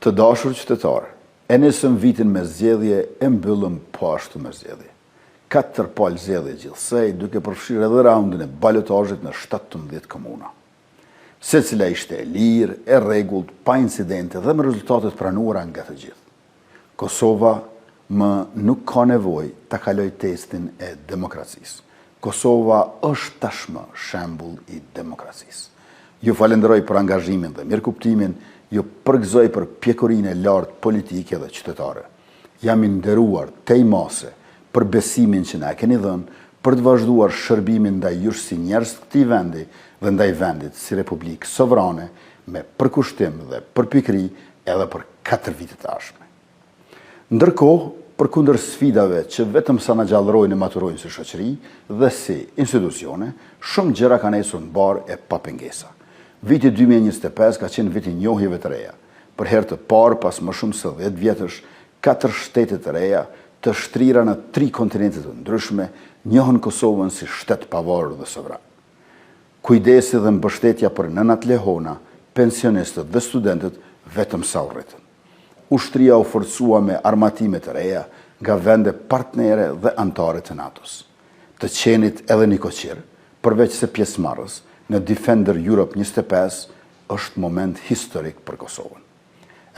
Të dashur qytetarë, e nisëm vitin me zgjedhje, e mbyllëm po ashtu me zgjedhje. 4 palë zgjedhje gjithsej, duke përfshirë edhe raundin e balotazhit në 17 komuna. Secila ishte e lirë, e rregullt, pa incidente dhe me rezultatet pranuara nga të gjithë. Kosova nuk ka nevojë ta kaloj testin e demokracisë. Kosova është tashmë shembull i demokracisë. Ju falenderoj për angazhimin dhe mirëkuptimin, ju përgëzoj për pjekurinë e lartë politike dhe qytetare. Jam i nderuar tej mase për besimin që na e keni dhënë për të vazhduar shërbimin ndaj jush si njerëz të këtij vendi dhe ndaj vendit si Republikë Sovrane me përkushtim dhe përpikëri edhe për 4 vite të ardhshme. Ndërkohë, përkundër sfidave që vetëm sa na gjallërojnë e maturojnë si shoqëri dhe si institucione, shumë gjëra kanë ecur në barë e pa pengesa. Viti 2025 ka qenë viti njohjeve të reja. Për herë të parë pas më shumë se 10 vjetësh, 4 shtete të reja të shtrira në 3 kontinente të ndryshme njohën Kosovën si shtet pavarur dhe sovran. Kujdesi dhe mbështetja për nënat lehona, pensionistët dhe studentët vetëm sa u rritën. Ushtria u forcua me armatime të reja nga vende partnere dhe antare të NATO-s. Të qenit edhe Nikoqir, përveç se pjesëmarrës në Defender Europe 25, është moment historik për Kosovën.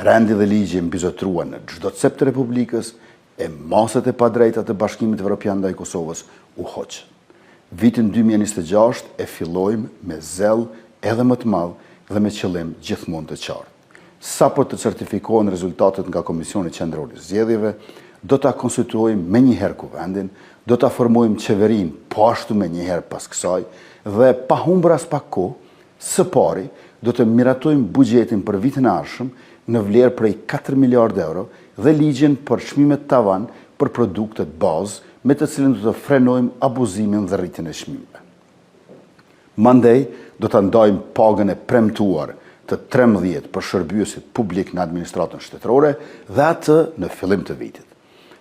Rendi dhe ligji mbizotruan në çdo cep të Republikës e masat e padrejta të Bashkimit Evropian ndaj Kosovës u hoqën. Vitin 2026 e fillojmë me zell edhe më të madh dhe me qëllim gjithmonë të qartë. Sapo të certifikohen rezultatet nga Komisioni Qendror i Zgjedhjeve, do ta konstituojmë menjëherë kuvendin, do ta formojmë qeverinë po ashtu menjëherë pas kësaj dhe pa humbur as pak kohë, së pari do të miratojmë buxhetin për vitin e ardhshëm në vlerë prej 4 miliardë euro dhe ligjin për çmimet tavan për produktet bazë me të cilin do të frenojmë abuzimin dhe rritjen e çmimeve. Mandej do ta ndajmë pagën e premtuar të 13 për shërbyesit publik në administratën shtetërore dhe atë në fillim të vitit.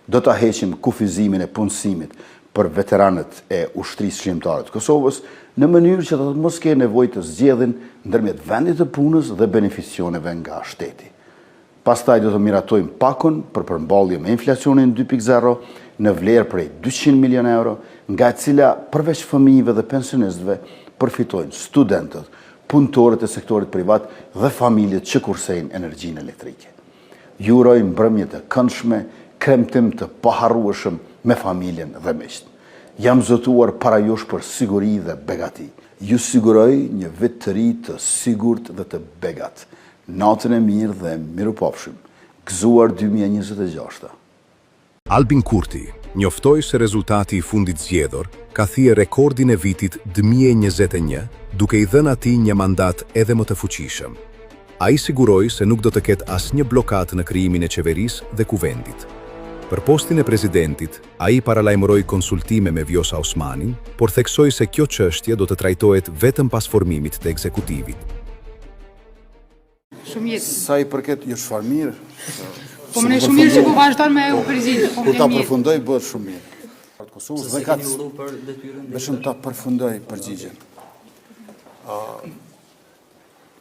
Do ta heqim kufizimin e punësimit për veteranët e ushtrisë shqiptare të Kosovës në mënyrë që të mos kenë nevojë të zgjedhin ndërmjet vendit të punës dhe beneficioneve nga shteti. Pastaj do të miratojmë pakun për përmballje me inflacionin 2.0 në vlerë prej 200 milion euro, nga e cila përveç fëmijëve dhe pensionistëve përfitojnë studentët, punëtorët e sektorit privat dhe familjet që kursejnë energjinë elektrike. Ju uroj mbrëmje të këndshme, kremtim të paharrueshëm me familjen dhe miqt. Jam zotuar para jush për siguri dhe begati. Ju siguroj një vit të ri të sigurt dhe të begat. Natën e mirë dhe mirupafshim. Gëzuar 2026. Albin Kurti njoftoi se rezultati i fundit zgjedhur ka thirrë rekordin e vitit 2021, duke i dhënë atij një mandat edhe më të fuqishëm. Ai siguroi se nuk do të ketë asnjë blokadë në krijimin e qeverisë dhe kuvendit. Për postin e presidentit, ai paralajmëroi konsultime me Vjosa Osmanin, por theksoi se kjo çështje do të trajtohet vetëm pas formimit të ekzekutivit. Shumë mirë. Sa i përket ju shfar mirë. Po më shumë mirë që po vazhdon me u përgjigj. Kur ta përfundoj bëhet shumë mirë. Kosovës dhe ka bëshëm ta përfundoj përgjigjen.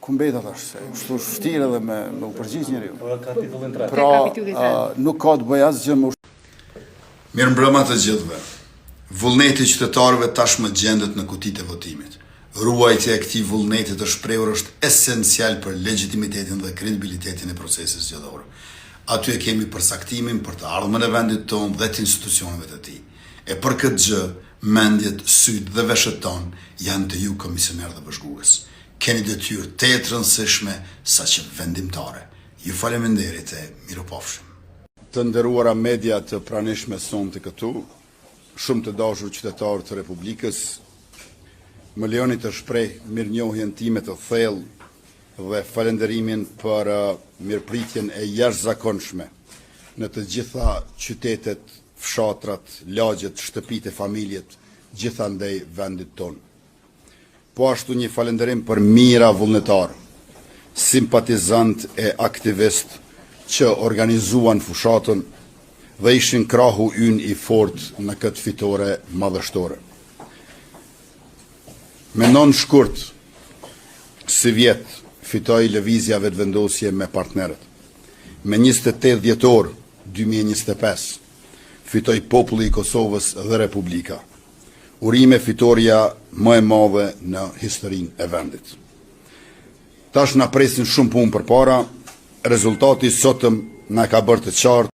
Ku mbeta tash se është vështirë edhe me u përgjigj njeriu. Kapitullin 3. Pra, nuk ka të bëj asgjë më. Mirëmbrëma të gjithëve. Vullneti i qytetarëve tashmë gjendet në kutitë e votimit. Ruajtja e këtij vullneti të shprehur është esencial për legitimitetin dhe kredibilitetin e procesit zgjedhor. Aty e kemi përsaktimin për të ardhmen e vendit tonë dhe të institucioneve të tij. E për këtë gjë, mendjet, sytë dhe veshët tonë janë të ju komisioner dhe bashkues. Keni detyrë të rëndësishme saqë vendimtare. Ju faleminderit e mirupafshim. Të nderuara media të pranishme sonte këtu, shumë të dashur qytetarë të Republikës, më lejoni të shpreh mirënjohjen time të thellë dhe falenderimin për mirëpritjen e jashtëzakonshme në të gjitha qytetet, fshatrat, lagjet, shtëpitë e familjet, gjithandej vendit tonë. Po ashtu një falenderim për mira vullnetar, simpatizant e aktivist që organizuan fushatën dhe ishin krahu ynë i fort në këtë fitore madhështore. Me 9 shkurt, si vjet, fitoi lëvizja vetëvendosje me partnerët. me 28 dhjetor 2025, fitoi populli i Kosovës dhe Republika. Urime fitoria më e madhe në historinë e vendit. Tash na presin shumë punë përpara, rezultati sotëm na ka bërë të qartë